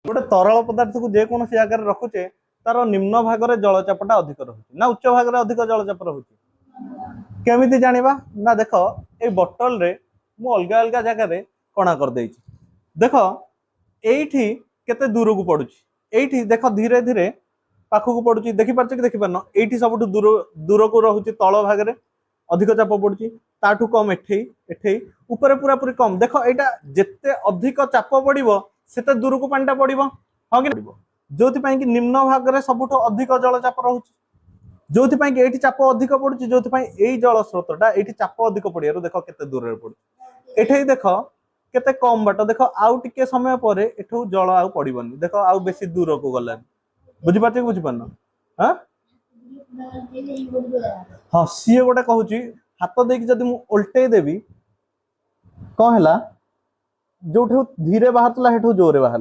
गोटे तरल पदार्थ को जेकोसी जगार रखुचे तार निम्न भाग में जलचापटा अधिक रोचे ना उच्च भाग में अधिक जलचाप रोचे केमी जाना ना देख ये बोतल रे मु अलग अलग जगार कणा कर देख ये केते दूर को पड़ुची ये देख धीरे धीरे पाखक पड़ुची देखिपार कि देखिपार ये सब दूर दूर को रोचे तल भाग में अधिक चाप पड़ुची ताठू कम एठे ऊपर पूरा पूरी कम देख यहाँ जिते अधिक चाप पड़ो सेते दूर को पानी पड़ो हाँ कि जो कि निम्न भाग में सबुठ अधिक जलचाप रोचे जो ये चाप अधिक पड़ुची जो यही जल स्रोतटा ये चाप अधिक पड़े देख के दूर में पड़े ये देख केते कम बाट देख आउ टिके समय पर एठू जल आउ पड़ोनी देख आउ बेसी दूर को गलानी बुझीपार कि बुझीपार हाँ हाँ सी गोटे कहूँ हाथ देकी जब मुझे उल्टे देवी कौन है जो धीरे बाहर हेठू जोरे बाहर